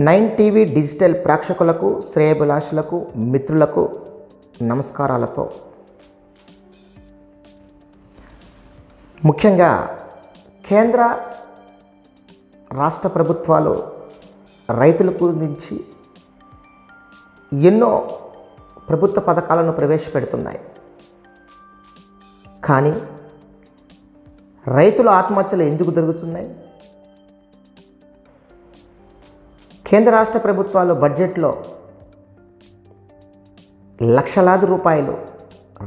Nine TV digital ప్రేక్షకులకు, శ్రేయభిలాషులకు, మిత్రులకు నమస్కారాలతో ముఖ్యంగా కేంద్ర రాష్ట్ర ప్రభుత్వాలు రైతుల గురించి ఎన్నో ప్రభుత్వ పథకాలను ప్రవేశపెడుతున్నాయి. కానీ రైతుల ఆత్మహత్యలు ఎందుకు జరుగుతున్నాయి? కేంద్ర రాష్ట్ర ప్రభుత్వాలు బడ్జెట్లో లక్షలాది రూపాయలు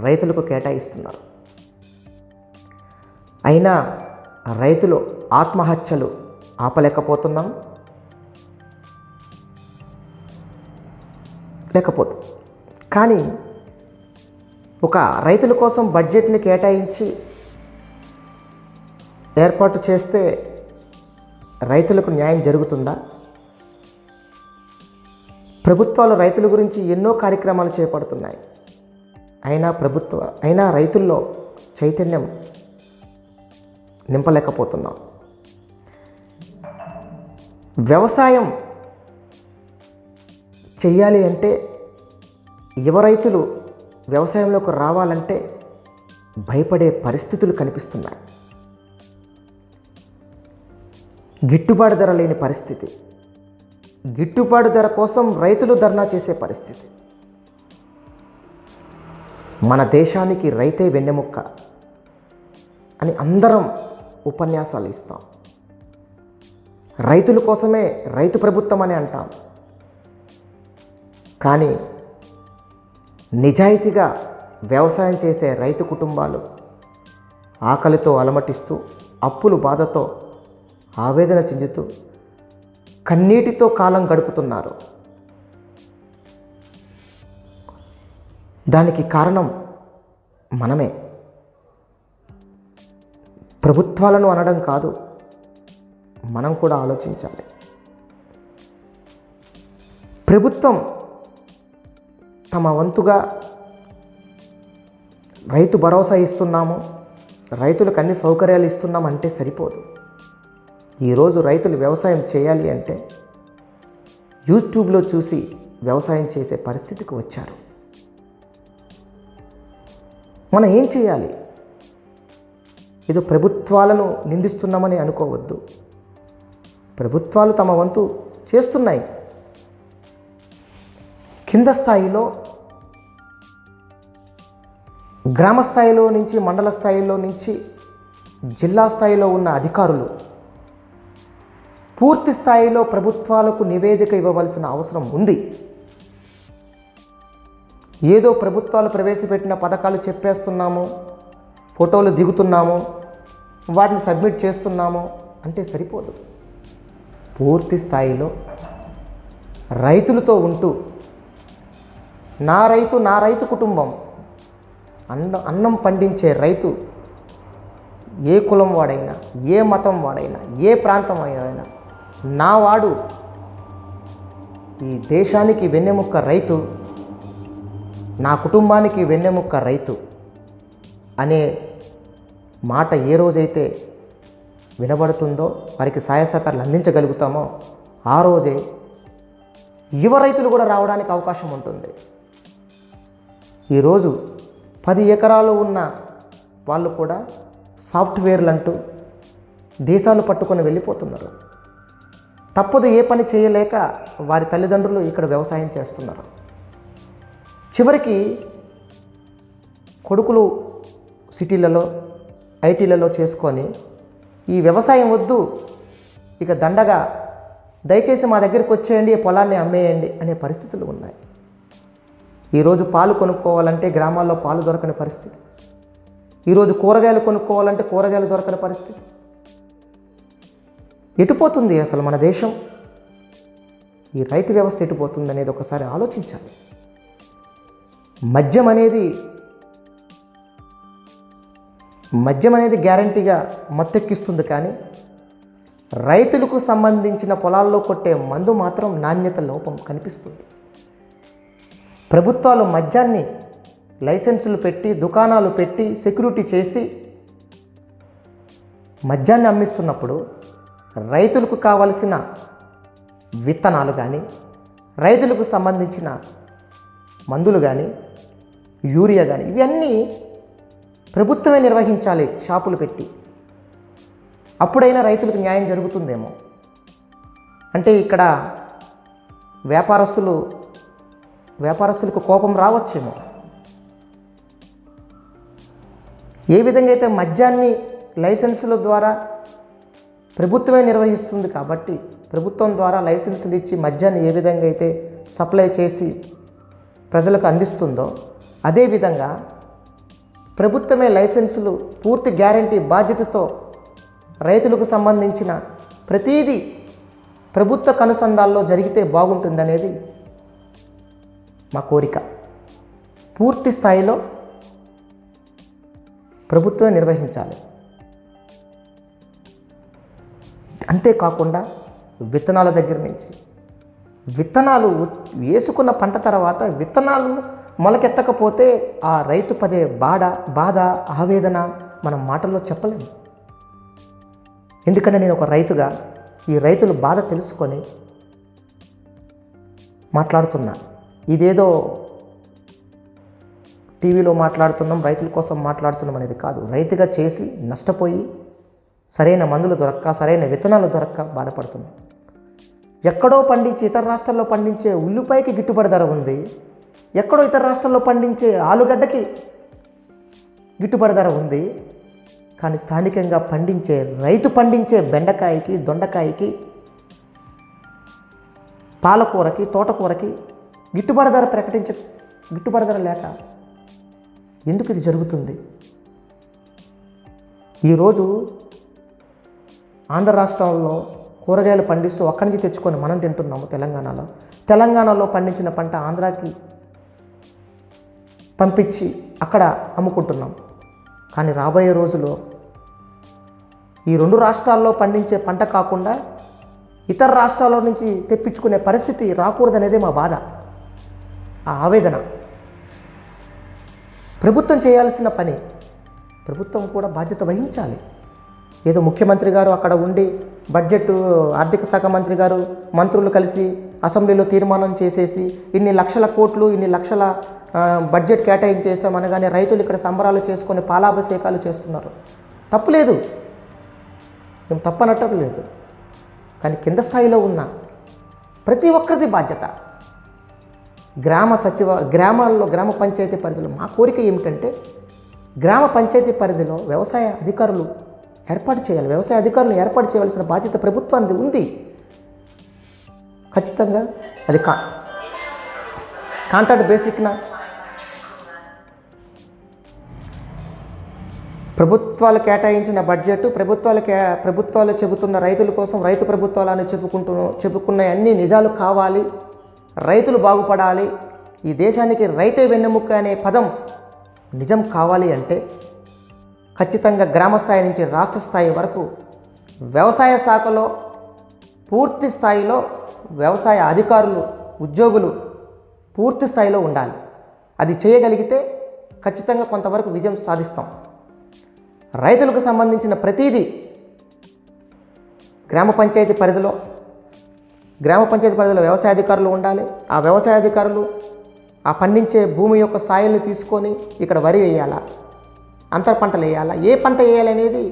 రైతులకు కేటాయిస్తున్నారు. అయినా రైతులు ఆత్మహత్యలు ఆపలేకపోతున్నాం. కానీ ఒక రైతుల కోసం బడ్జెట్ని కేటాయించి ఏర్పాటు చేస్తే రైతులకు న్యాయం జరుగుతుందా? ప్రభుత్వాలు రైతుల గురించి ఎన్నో కార్యక్రమాలు చేపడుతున్నాయి. అయినా రైతుల్లో చైతన్యం నింపలేకపోతున్నాం. వ్యవసాయం చెయ్యాలి అంటే యువ రైతులు వ్యవసాయంలోకి రావాలంటే భయపడే పరిస్థితులు కనిపిస్తున్నాయి. గిట్టుబాటు ధర లేని పరిస్థితి, గిట్టుబాటు ధర కోసం రైతులు ధర్నా చేసే పరిస్థితి. మన దేశానికి రైతే వెన్నెముక్క అని అందరం ఉపన్యాసాలు ఇస్తాం. రైతుల కోసమే రైతు ప్రభుత్వం అని అంటాం. కానీ నిజాయితీగా వ్యవసాయం చేసే రైతు కుటుంబాలు ఆకలితో అలమటిస్తూ, అప్పులు బాధతో ఆవేదన చెందుతూ, కన్నీటితో కాలం గడుపుతున్నారు. దానికి కారణం మనమే. ప్రభుత్వాలను అనడం కాదు, మనం కూడా ఆలోచించాలి. ప్రభుత్వం తమ వంతుగా రైతు భరోసా ఇస్తున్నాము, రైతులకు అన్ని సౌకర్యాలు ఇస్తున్నాం అంటే సరిపోదు. ఈరోజు రైతులు వ్యవసాయం చేయాలి అంటే యూట్యూబ్లో చూసి వ్యవసాయం చేసే పరిస్థితికి వచ్చారు. మనం ఏం చేయాలి? ఏదో ప్రభుత్వాలను నిందిస్తున్నామని అనుకోవద్దు. ప్రభుత్వాలు తమ వంతు చేస్తున్నాయి. కింద స్థాయిలో, గ్రామ స్థాయిలో నుంచి, మండల స్థాయిలో నుంచి జిల్లా స్థాయిలో ఉన్న అధికారులు పూర్తి స్థాయిలో ప్రభుత్వాలకు నివేదిక ఇవ్వవలసిన అవసరం ఉంది. ఏదో ప్రభుత్వాలు ప్రవేశపెట్టిన పథకాలు చెప్పేస్తున్నాము, ఫోటోలు దిగుతున్నాము, వాటిని సబ్మిట్ చేస్తున్నాము అంటే సరిపోదు. పూర్తి స్థాయిలో రైతులతో ఉంటూ నా రైతు కుటుంబం, అన్నం పండించే రైతు ఏ కులం వాడైనా, ఏ మతం వాడైనా, ఏ ప్రాంతం అయినా నా వాడు, ఈ దేశానికి వెన్నెముక్క రైతు, నా కుటుంబానికి వెన్నెముక్క రైతు అనే మాట ఏ రోజైతే వినబడుతుందో, వారికి సహాయ సహకారాలు అందించగలుగుతామో ఆ రోజే యువ రైతులు కూడా రావడానికి అవకాశం ఉంటుంది. ఈరోజు 10 ఎకరాలు ఉన్న వాళ్ళు కూడా సాఫ్ట్వేర్లు అంటూ దేశాలు పట్టుకొని వెళ్ళిపోతున్నారు. తప్పదు, ఏ పని చేయలేక వారి తల్లిదండ్రులు ఇక్కడ వ్యవసాయం చేస్తున్నారు. చివరికి కొడుకులు సిటీలలో, ఐటీలలో చేసుకొని ఈ వ్యవసాయం వద్దు, ఇక దండగా దయచేసి మా దగ్గరికి వచ్చేయండి, పొలాన్ని అమ్మేయండి అనే పరిస్థితులు ఉన్నాయి. ఈరోజు పాలు కొనుక్కోవాలంటే గ్రామాల్లో పాలు దొరకని పరిస్థితి. ఈరోజు కూరగాయలు కొనుక్కోవాలంటే కూరగాయలు దొరకని పరిస్థితి. ఎటుపోతుంది అసలు మన దేశం? ఈ రైతు వ్యవస్థ ఎటుపోతుంది అనేది ఒకసారి ఆలోచించాలి. మద్యం అనేది గ్యారంటీగా మత్తెక్కిస్తుంది. కానీ రైతులకు సంబంధించిన పొలాల్లో కొట్టే మందు మాత్రం నాణ్యత లోపం కనిపిస్తుంది. ప్రభుత్వాలు మద్యాన్ని లైసెన్సులు పెట్టి, దుకాణాలు పెట్టి, సెక్యూరిటీ చేసి మద్యాన్ని అమ్మిస్తున్నప్పుడు రైతులకు కావలసిన విత్తనాలు కానీ, రైతులకు సంబంధించిన మందులు కానీ, యూరియా కానీ, ఇవన్నీ ప్రభుత్వమే నిర్వహించాలి షాపులు పెట్టి. అప్పుడైనా రైతులకు న్యాయం జరుగుతుందేమో. అంటే ఇక్కడ వ్యాపారస్తులకు కోపం రావచ్చేమో. ఏ విధంగా అయితే మద్యాన్ని లైసెన్సుల ద్వారా ప్రభుత్వమే నిర్వహిస్తుంది కాబట్టి, ప్రభుత్వం ద్వారా లైసెన్సులు ఇచ్చి మద్యాన్ని ఏ విధంగా అయితే సప్లై చేసి ప్రజలకు అందిస్తుందో, అదేవిధంగా ప్రభుత్వమే లైసెన్సులు పూర్తి గ్యారంటీ బాధ్యతతో రైతులకు సంబంధించిన ప్రతీదీ ప్రభుత్వ కనుసంధాల్లో జరిగితే బాగుంటుందనేది మా కోరిక. పూర్తి స్థాయిలో ప్రభుత్వమే నిర్వహించాలి. అంతేకాకుండా విత్తనాల దగ్గర నుంచి, విత్తనాలు వేసుకున్న పంట తర్వాత విత్తనాలు మొలకెత్తకపోతే ఆ రైతు పదే బాధ, ఆవేదన మనం మాటల్లో చెప్పలేము. ఎందుకంటే నేను ఒక రైతుగా ఈ రైతుల బాధ తెలుసుకొని మాట్లాడుతున్నా. ఇదేదో టీవీలో మాట్లాడుతున్నాం, రైతుల కోసం మాట్లాడుతున్నాం అనేది కాదు. రైతుగా చేసి నష్టపోయి సరైన మందులు దొరక్క, సరైన విత్తనాలు దొరక్క బాధపడుతున్నాం. ఎక్కడో పండించి ఇతర రాష్ట్రాల్లో పండించే ఉల్లిపాయకి గిట్టుబాటు ధర ఉంది, ఎక్కడో ఇతర రాష్ట్రాల్లో పండించే ఆలుగడ్డకి గిట్టుబాటు ధర ఉంది. కానీ స్థానికంగా రైతు పండించే బెండకాయకి, దొండకాయకి, పాలకూరకి, తోటకూరకి గిట్టుబాటు ధర లేక ఎందుకు ఇది జరుగుతుంది? ఈరోజు ఆంధ్ర రాష్ట్రంలో కూరగాయలు పండిస్తూ అక్కడి నుంచి తెచ్చుకొని మనం తింటున్నాము. తెలంగాణలో పండించిన పంట ఆంధ్రాకి పంపించి అక్కడ అమ్ముకుంటున్నాం. కానీ రాబోయే రోజుల్లో ఈ రెండు రాష్ట్రాల్లో పండించే పంట కాకుండా ఇతర రాష్ట్రాల నుంచి తెప్పించుకునే పరిస్థితి రాకూడదనేదే మా బాధ, ఆ ఆవేదన. ప్రభుత్వం చేయాల్సిన పని, ప్రభుత్వం కూడా బాధ్యత వహించాలి. ఏదో ముఖ్యమంత్రి గారు అక్కడ ఉండి బడ్జెట్, ఆర్థిక శాఖ మంత్రి గారు, మంత్రులు కలిసి అసెంబ్లీలో తీర్మానం చేసేసి ఇన్ని లక్షల కోట్లు, ఇన్ని లక్షల బడ్జెట్ కేటాయించేసామనగానే రైతులు ఇక్కడ సంబరాలు చేసుకొని పాలాభిషేకాలు చేస్తున్నారు. తప్పులేదు, మేము తప్పనట్టం లేదు. కానీ కింద స్థాయిలో ఉన్న ప్రతి ఒక్కరిది బాధ్యత. గ్రామాల్లో, గ్రామ పంచాయతీ పరిధిలో మా కోరిక ఏమిటంటే గ్రామ పంచాయతీ పరిధిలో వ్యవసాయ అధికారులు ఏర్పాటు చేయాలి. వ్యవసాయ అధికారులను ఏర్పాటు చేయవలసిన బాధ్యత ప్రభుత్వానికి ఉంది. ఖచ్చితంగా అది కాంట్రాక్ట్ బేసిక్న ప్రభుత్వాలు కేటాయించిన బడ్జెట్, ప్రభుత్వాలు చెబుతున్న రైతుల కోసం రైతు ప్రభుత్వాలని చెప్పుకున్న అన్ని నిజాలు కావాలి. రైతులు బాగుపడాలి. ఈ దేశానికి రైతే వెన్నెముక అనే పదం నిజం కావాలి అంటే ఖచ్చితంగా గ్రామ స్థాయి నుంచి రాష్ట్ర స్థాయి వరకు వ్యవసాయ శాఖలో పూర్తి స్థాయిలో వ్యవసాయ అధికారులు, ఉద్యోగులు పూర్తి స్థాయిలో ఉండాలి. అది చేయగలిగితే ఖచ్చితంగా కొంతవరకు విజయం సాధిస్తాం. రైతులకు సంబంధించిన ప్రతీదీ గ్రామ పంచాయతీ పరిధిలో వ్యవసాయ అధికారులు ఉండాలి. ఆ వ్యవసాయ అధికారులు ఆ పండించే భూమి యొక్క సాయిల్ని తీసుకొని ఇక్కడ వరి వేయాలా, అంతర పంటలు వేయాలా, ఏ పంట వేయాలనేది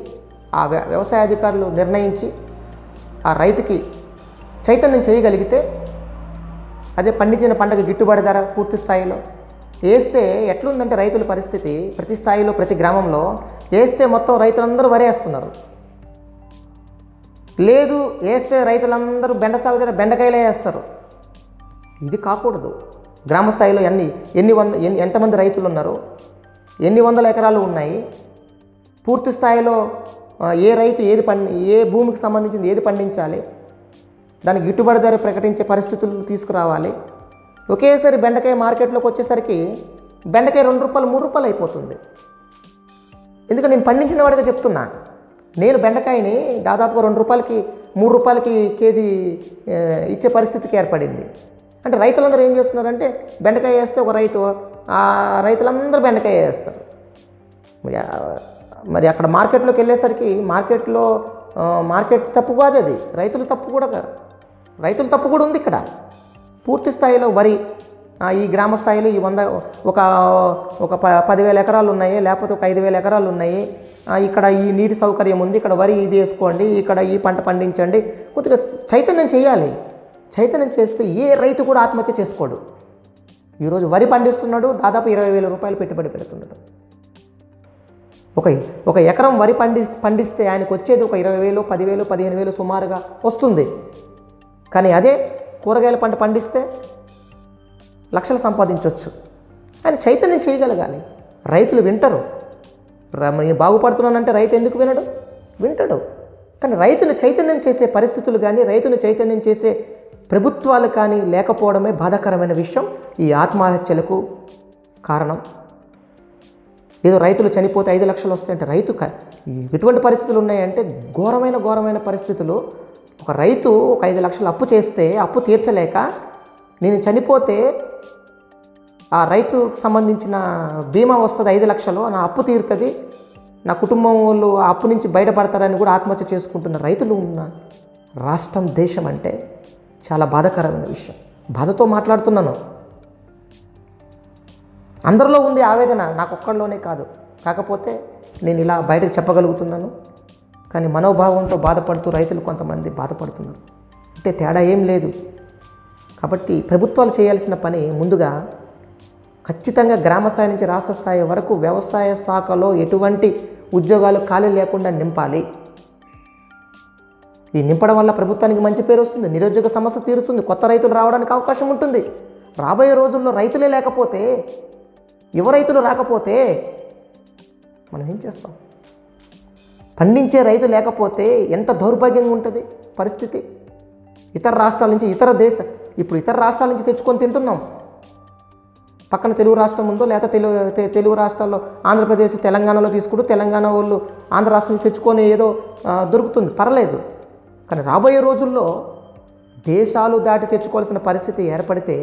ఆ వ్యవసాయ అధికారులు నిర్ణయించి ఆ రైతుకి చైతన్యం చేయగలిగితే అదే పండించిన పంటకు గిట్టుబాటు ధర పూర్తి స్థాయిలో వేస్తే ఎట్లుందంటే రైతుల పరిస్థితి ప్రతి స్థాయిలో, ప్రతి గ్రామంలో వేస్తే మొత్తం రైతులందరూ వరేస్తున్నారు. లేదు వేస్తే రైతులందరూ బెండకాయలే వేస్తారు. ఇది కాకూడదు. గ్రామ స్థాయిలో ఎంతమంది రైతులు ఉన్నారు, ఎన్ని వందల ఎకరాలు ఉన్నాయి, పూర్తి స్థాయిలో ఏ రైతు ఏ భూమికి సంబంధించింది ఏది పండించాలి, దానికి గిట్టుబాటు ధర ప్రకటించే పరిస్థితులు తీసుకురావాలి. ఒకేసారి బెండకాయ మార్కెట్లోకి వచ్చేసరికి బెండకాయ ₹2, ₹3 అయిపోతుంది. ఎందుకంటే నేను పండించిన వాడిగా చెప్తున్నా. నేను బెండకాయని దాదాపుగా ₹2, ₹3 కేజీ ఇచ్చే పరిస్థితికి ఏర్పడింది. అంటే రైతులందరూ ఏం చేస్తున్నారంటే బెండకాయ వేస్తే ఒక రైతు, ఆ రైతులందరూ బెండకాయ వేస్తారు. మరి అక్కడ మార్కెట్లోకి వెళ్ళేసరికి మార్కెట్ తప్పు కాదు, అది రైతుల తప్పు కూడా కాదు. రైతుల తప్పు కూడా ఉంది ఇక్కడ. పూర్తి స్థాయిలో వరి ఈ గ్రామ స్థాయిలో ఈ 100 ఒక 10,000 ఎకరాలు ఉన్నాయి, లేకపోతే ఒక 5,000 ఎకరాలు ఉన్నాయి, ఇక్కడ ఈ నీటి సౌకర్యం ఉంది, ఇక్కడ వరి ఇది వేసుకోండి, ఇక్కడ ఈ పంట పండించండి. కొద్దిగా చైతన్యం చేయాలి. చైతన్యం చేస్తే ఏ రైతు కూడా ఆత్మహత్య చేసుకోడు. ఈరోజు వరి పండిస్తున్నాడు, దాదాపు 20,000 రూపాయలు పెట్టుబడి పెడుతున్నాడు. ఒక ఎకరం వరి పండిస్తే ఆయనకు వచ్చేది ఒక 20,000, 10,000, 15,000 సుమారుగా వస్తుంది. కానీ అదే కూరగాయల పంట పండిస్తే లక్షలు సంపాదించవచ్చు. ఆయన చైతన్యం చేయగలగాలి. రైతులు వింటారు. నేను బాగుపడుతున్నానంటే రైతు ఎందుకు వినడు? వింటాడు. కానీ రైతును చైతన్యం చేసే పరిస్థితులు కానీ, రైతును చైతన్యం చేసే ప్రభుత్వాలు కానీ లేకపోవడమే బాధాకరమైన విషయం. ఈ ఆత్మహత్యలకు కారణం. ఏదో రైతులు చనిపోతే 5 లక్షలు వస్తాయంటే రైతు ఎటువంటి పరిస్థితులు ఉన్నాయంటే ఘోరమైన పరిస్థితులు. ఒక రైతు ఒక 5 లక్షలు అప్పు చేస్తే అప్పు తీర్చలేక నేను చనిపోతే ఆ రైతుకు సంబంధించిన బీమా వస్తుంది 5 లక్షలు, నా అప్పు తీరుతుంది, నా కుటుంబం వాళ్ళు ఆ అప్పు నుంచి బయటపడతారని కూడా ఆత్మహత్య చేసుకుంటున్న రైతులు ఉన్న రాష్ట్రం, దేశం అంటే చాలా బాధాకరమైన విషయం. బాధతో మాట్లాడుతున్నాను. అందరిలో ఉంది ఆవేదన, నాకొక్కడిలోనే కాదు. కాకపోతే నేను ఇలా బయటకు చెప్పగలుగుతున్నాను. కానీ మనోభావంతో బాధపడుతూ రైతులు కొంతమంది బాధపడుతున్నారు. అంటే తేడా ఏం లేదు. కాబట్టి ప్రభుత్వాలు చేయాల్సిన పని ముందుగా ఖచ్చితంగా గ్రామ స్థాయి నుంచి రాష్ట్ర స్థాయి వరకు వ్యవసాయ శాఖలో ఎటువంటి ఉద్యోగాలు ఖాళీ లేకుండా నింపాలి. ఈ నింపడం వల్ల ప్రభుత్వానికి మంచి పేరు వస్తుంది, నిరుద్యోగ సమస్య తీరుతుంది, కొత్త రైతులు రావడానికి అవకాశం ఉంటుంది. రాబోయే రోజుల్లో రైతులే లేకపోతే, యువ రైతులు రాకపోతే మనం ఏం చేస్తాం? పండించే రైతు లేకపోతే ఎంత దౌర్భాగ్యంగా ఉంటుంది పరిస్థితి. ఇతర రాష్ట్రాల నుంచి ఇప్పుడు ఇతర రాష్ట్రాల నుంచి తెచ్చుకొని తింటున్నాం. పక్కన తెలుగు రాష్ట్రం ఉందో లేదా తెలుగు రాష్ట్రాల్లో ఆంధ్రప్రదేశ్, తెలంగాణలో తీసుకుంటూ తెలంగాణ వాళ్ళు ఆంధ్ర రాష్ట్రం నుంచి తెచ్చుకొని ఏదో దొరుకుతుంది, పర్లేదు. కానీ రాబోయే రోజుల్లో దేశాలు దాటి తెచ్చుకోవాల్సిన పరిస్థితి ఏర్పడితే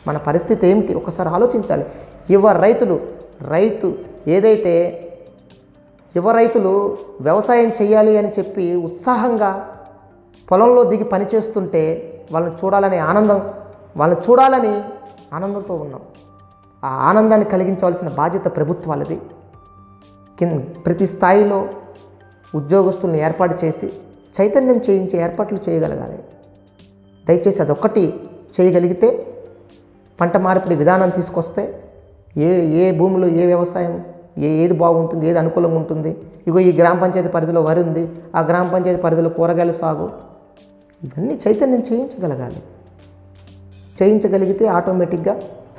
మన పరిస్థితి ఏమిటి ఒకసారి ఆలోచించాలి. యువ రైతులు వ్యవసాయం చేయాలి అని చెప్పి ఉత్సాహంగా పొలంలో దిగి పనిచేస్తుంటే వాళ్ళని చూడాలని ఆనందంతో ఉన్నాం. ఆ ఆనందాన్ని కలిగించవలసిన బాధ్యత ప్రభుత్వాలది. ప్రతి స్థాయిలో ఉద్యోగస్తులను ఏర్పాటు చేసి చైతన్యం చేయించే ఏర్పాట్లు చేయగలగాలి. దయచేసి అదొక్కటి చేయగలిగితే, పంట మార్పిడి విధానం తీసుకొస్తే ఏ భూమిలో ఏ వ్యవసాయం ఏది బాగుంటుంది, ఏది అనుకూలంగా ఉంటుంది. ఈ గ్రామ పంచాయతీ పరిధిలో వరి ఉంది, ఆ గ్రామ పంచాయతీ పరిధిలో కూరగాయల సాగు, ఇవన్నీ చైతన్యం చేయించగలిగితే ఆటోమేటిక్గా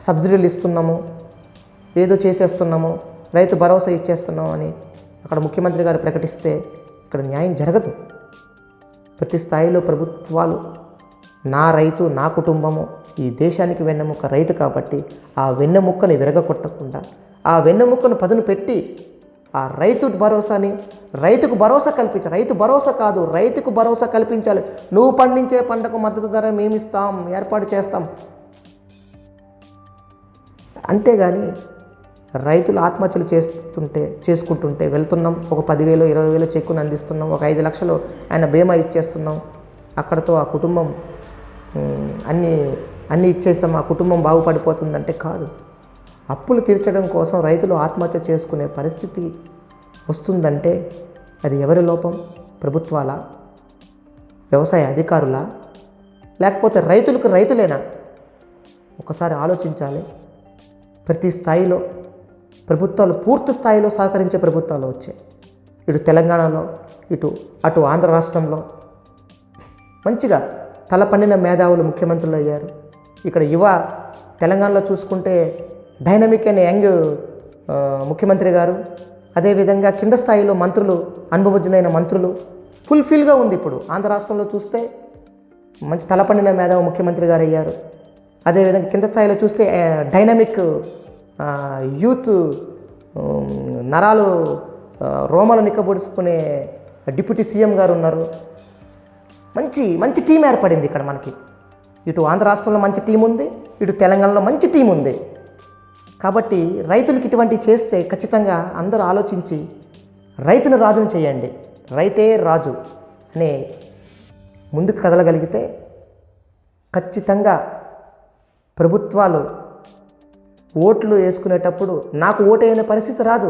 సబ్సిడీలు ఇస్తున్నాము, ఏదో చేసేస్తున్నాము, రైతు భరోసా ఇచ్చేస్తున్నాము అని అక్కడ ముఖ్యమంత్రి గారు ప్రకటిస్తే ఇక్కడ న్యాయం జరగదు. ప్రతి స్థాయిలో ప్రభుత్వాలు నా రైతు, నా కుటుంబము, ఈ దేశానికి వెన్నెముక్క రైతు కాబట్టి ఆ వెన్నెముక్కని విరగకొట్టకుండా, ఆ వెన్నెముక్కను పదును పెట్టి ఆ రైతుకు భరోసా కల్పించాలి. రైతుకు భరోసా కల్పించాలి. నువ్వు పండించే పంటకు మద్దతు ధర మేము ఇస్తాం, ఏర్పాటు చేస్తాం. అంతేగాని రైతులు ఆత్మహత్యలు చేసుకుంటుంటే వెళ్తున్నాం, ఒక 10,000, 20,000 చెక్కును అందిస్తున్నాం, ఒక 5 లక్షలు ఆయన బీమా ఇచ్చేస్తున్నాం, అక్కడతో ఆ కుటుంబం అన్నీ ఇచ్చేస్తాం, ఆ కుటుంబం బాగుపడిపోతుందంటే కాదు. అప్పులు తీర్చడం కోసం రైతులు ఆత్మహత్య చేసుకునే పరిస్థితి వస్తుందంటే అది ఎవరి లోపం? ప్రభుత్వాల, వ్యవసాయ అధికారుల, లేకపోతే రైతులేనా? ఒకసారి ఆలోచించాలి. ప్రతి స్థాయిలో ప్రభుత్వాలు పూర్తి స్థాయిలో సహకరించే ప్రభుత్వాలు వచ్చాయి. ఇటు తెలంగాణలో, అటు ఆంధ్ర రాష్ట్రంలో మంచిగా తలపండిన మేధావులు ముఖ్యమంత్రులు అయ్యారు. ఇక్కడ తెలంగాణలో చూసుకుంటే డైనమిక్ అండ్ యంగ్ ముఖ్యమంత్రి గారు, అదేవిధంగా కింద స్థాయిలో మంత్రులు, అనుభవజ్ఞులైన మంత్రులు, ఫుల్ఫిల్గా ఉంది. ఇప్పుడు ఆంధ్ర రాష్ట్రంలో చూస్తే మంచి తలపండిన మేధావు ముఖ్యమంత్రి గారు అయ్యారు. అదేవిధంగా కింద స్థాయిలో చూస్తే డైనమిక్ యూత్, నరాలు రోమలు నిక్కబొడుచుకునే డిప్యూటీ సీఎం గారు ఉన్నారు. మంచి టీం ఏర్పడింది ఇక్కడ మనకి. ఇటు ఆంధ్ర రాష్ట్రంలో మంచి టీం ఉంది, ఇటు తెలంగాణలో మంచి టీం ఉంది. కాబట్టి రైతులకు ఇటువంటివి చేస్తే ఖచ్చితంగా అందరూ ఆలోచించి రైతును రాజును చేయండి, రైతే రాజు అనే ముందుకు కదలగలిగితే ఖచ్చితంగా ప్రభుత్వాలు ఓట్లు వేసుకునేటప్పుడు నాకు ఓటైన పరిస్థితి రాదు,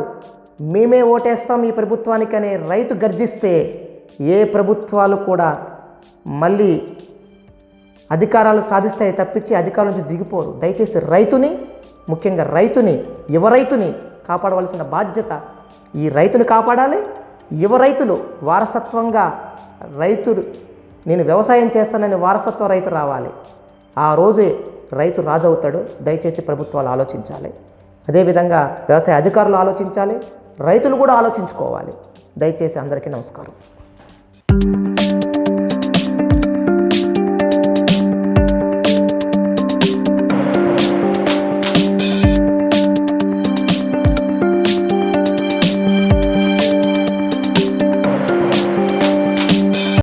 మేమే ఓటేస్తాం ఈ ప్రభుత్వానికి అనే రైతు గర్జిస్తే ఏ ప్రభుత్వాలు కూడా మళ్ళీ అధికారాలు సాధిస్తాయి తప్పించి అధికారం నుంచి దిగిపోరు. దయచేసి రైతుని, ముఖ్యంగా రైతుని, యువ రైతుని కాపాడవలసిన బాధ్యత ఈ రైతుని కాపాడాలి. యువ రైతులు వారసత్వంగా రైతులు నేను వ్యవసాయం చేస్తానని వారసత్వ రైతు రావాలి. ఆ రోజే రైతు రాజు అవుతాడు. దయచేసి ప్రభుత్వాలు ఆలోచించాలి. అదేవిధంగా వ్యవసాయ అధికారులు ఆలోచించాలి, రైతులు కూడా ఆలోచించుకోవాలి. దయచేసి అందరికీ నమస్కారం.